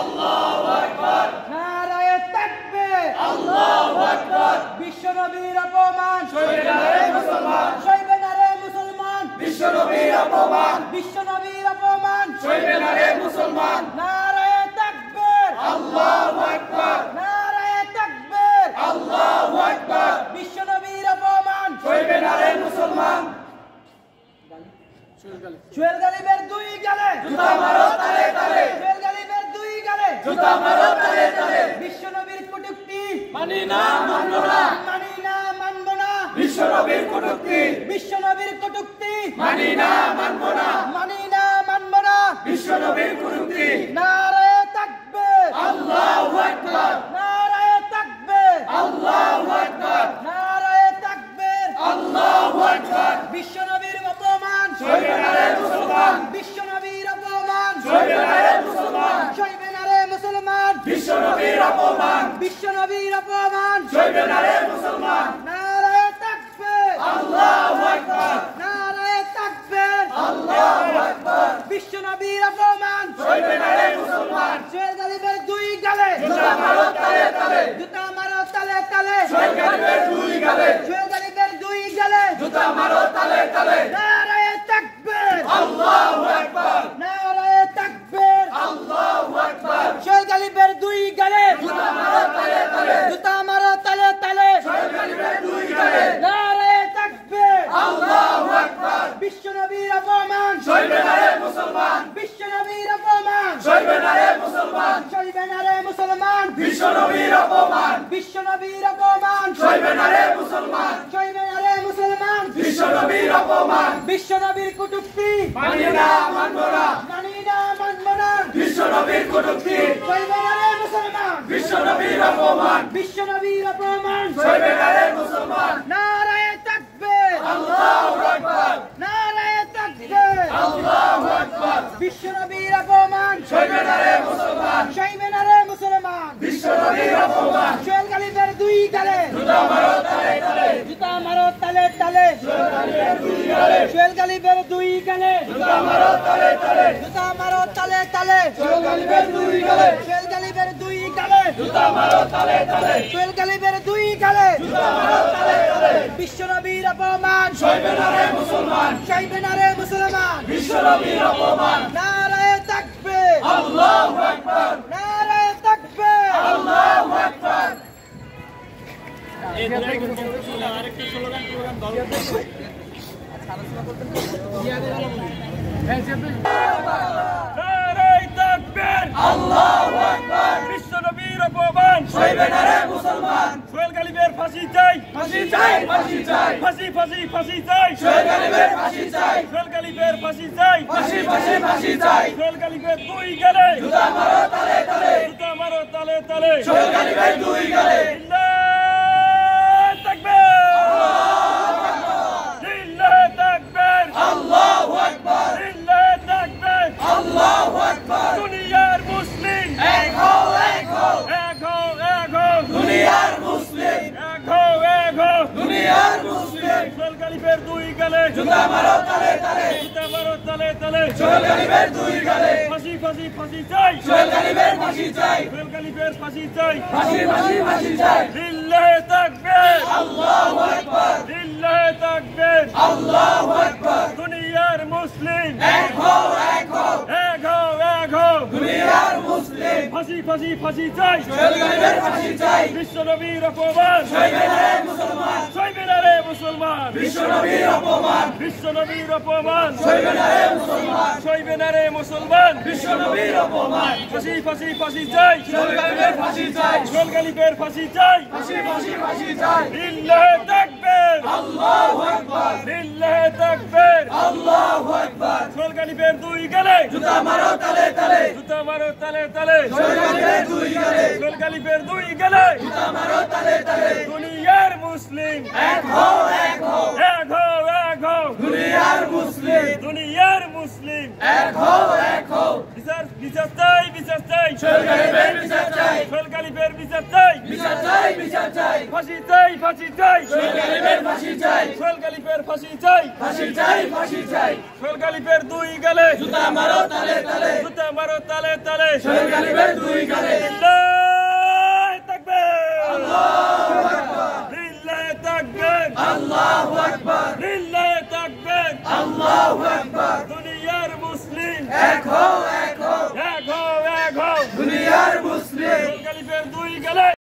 আল্লাহু আকবার নারায়ে তাকবীর আল্লাহু আকবার বিশ্বনবীর অপমান সইবে না রে মুসলমান সইবে না রে মুসলমান বিশ্বনবীর অপমান বিশ্বনবীর অপমান সইবে না রে মুসলমান নারায়ে তাকবীর আল্লাহু আকবার নারায়ে তাকবীর আল্লাহু আকবার বিশ্বনবীর অপমান সইবে না রে মুসলমান সোহেল গালিবের দুই গালে জুতা মারো তালে তালে সোহেল গালিবের দুই গালে জুতা মারো তালে তালে বিশ্বনবীর কটূক্তি মানি না মানব না মানি না মানব না বিশ্বনবীর কটূক্তি বিশ্বনবীর কটূক্তি মানি না মানব না মানি না মানব না বিশ্বনবীর কটূক্তি নারায়ে তাকবীর আল্লাহু আকবার নারায়ে তাকবীর আল্লাহু আকবার নারায়ে তাকবীর আল্লাহু আকবার বিশ্বনবীর অপমান সইবে না রে মুসলমান বিশ্বনবীর অপমান সইবে না রে মুসলমান সইবে না রে মুসলমান বিশ্বনবীর অপমান বিশ্বনবীর অপমান সইবে না রে মুসলমান নারায়ে তাকবীর আল্লাহু আকবার নারায়ে তাকবীর আল্লাহু আকবার বিশ্বনবীর অপমান সইবে না রে মুসলমান সোহেল গালিবের দুই গালে জুতা মারো তালে তালে জুতা মারো তালে তালে সোহেল গালিবের দুই গালে সোহেল গালিবের দুই গালে জুতা মারো তালে তালে নারায়ে তাকবীর আল্লাহু আকবার নারায়ে তাকবীর আল্লাহু আকবার সোহেল গালিবের দুই গালে জুতা মারো তালে তালে জুতা মারো তালে তালে সোহেল গালিবের দুই গালে নারায়ে তাকবীর আল্লাহু আকবার বিশ্বনবীর অপমান সইবে না রে মুসলমান বিশ্বনবীর অপমান সইবে না রে মুসলমান সইবে না রে মুসলমান বিশ্বনবীর অপমান বিশ্বনবীর অপমান সইবে না রে মুসলমান সইবে না রে মুসলমান বিশ্বনবীর অপমান বিশ্বনবীর কটূক্তি মানি না মানব না মানি না মানব না বিশ্বনবীর কটূক্তি সইবে না রে মুসলমান বিশ্বনবীর অপমান বিশ্বনবীর অপমান সইবে না রে মুসলমান নারায়ে তাকবীর আল্লাহু আকবার নারায়ে তাকবীর আল্লাহু আকবার বিশ্বনবীর অপমান সইবে না রে মুসলমান সইবে না রে মুসলমান বিশ্বনবীর অপমান সোহেল গালিবের দুই গালে জুতা মারো তালে তালে জুতা মারো তালে তালে সোহেল গালিবের দুই গালে জুতা মারো তালে তালে জুতা মারো তালে তালে সোহেল গালিবের দুই গালে সোহেল গালিবের দুই গালে জুতা মারো তালে তালে সোহেল গালিবের দুই গালে জুতা মারো তালে তালে বিশ্বনবীর অপমান সইবে না রে মুসলমান সইবে না রে মুসলমান বিশ্বনবীর অপমান নারায়ে তাকবীর আল্লাহু আকবার নারায়ে তাকবীর আল্লাহু আকবার নারায়ে তাকবীর আল্লাহু আকবার বিশ্বনবীর অপমান সইবে না রে মুসলমান সোহেল গালিবের ফাঁসি চাই ফাঁসি চাই ফাঁসি চাই ফাঁসি ফাঁসি ফাঁসি চাই সোহেল গালিবের ফাঁসি চাই সোহেল গালিবের ফাঁসি চাই ফাঁসি ফাঁসি ফাঁসি চাই সোহেল গালিবের দুই গালে জুতা মারো তালে তালে জুতা মারো তালে তালে সোহেল গালিবের দুই গালে জিন্দাবাদ তাকবীর জিন্দাবাদ তাকবীর আল্লাহু আকবার জিন্দাবাদ তাকবীর আল্লাহু আকবার দুনিয়ার মুসলিম এক হও এক হও এক হও এক হও দুনিয়ার মুসলিম এক হও এক হও দুনিয়ার মুসলিম সোহেল গালিবের দুই গালে জুতা মারো তালে তালে জুতা মারো তালে তালে সোহেল গালিবের দুই গালে ফাঁসি ফাঁসি ফাঁসি চাই সোহেল গালিবের ফাঁসি চাই সোহেল গালিবের ফাঁসি চাই ফাঁসি ফাঁসি ফাঁসি চাই জিন্দাবাদ তাকবীর আল্লাহু আকবার জিন্দাবাদ তাকবীর আল্লাহু আকবার দুনিয়ার মুসলিম এক হও এক হও এক হও এক হও দুনিয়ার মুসলিম ফাঁসি ফাঁসি ফাঁসি চাই সোহেল গালিবের ফাঁসি চাই বিশ্বনবীর অপমান সইবে না রে মুসলমান সইবে না রে মুসলমান বিশ্বনবীর অপমান বিশ্বনবীর অপমান সইবে না রে মুসলমান সইবে না রে মুসলমান বিশ্বনবীর অপমান ফাঁসি ফাঁসি ফাঁসি চাই সোহেল গালিবের ফাঁসি চাই সোহেল গালিবের ফাঁসি চাই ফাঁসি ফাঁসি ফাঁসি চাই জিন্দাবাদ তাকবীর আল্লাহু আকবার জিন্দাবাদ তাকবীর আল্লাহু আকবার সোহেল গালিবের দুই গালে জুতা মারো তালে তালে জুতা মারো তালে তালে সোহেল গালিবের দুই গালে সোহেল গালিবের দুই গালে জুতা মারো তালে তালে দুনিয়ার মুসলিম এক হও এক হও এক হও এক হও দুনিয়ার মুসলিম দুনিয়ার মুসলিম এক হও এক হও বিচার বিচার চাই বিচার চাই সোহেল গালিবের বিচার চাই সোহেল গালিবের বিচার চাই বিচার চাই বিচার চাই ফাঁসি চাই ফাঁসি চাই সোহেল গালিবের ফাঁসি চাই সোহেল গালিবের ফাঁসি চাই ফাঁসি চাই ফাঁসি চাই সোহেল গালিবের দুই গালে জুতা মারো তালে তালে জুতা মারো তালে তালে তালে সোহেল গালিবের দুই গালে জিন্দাবাদ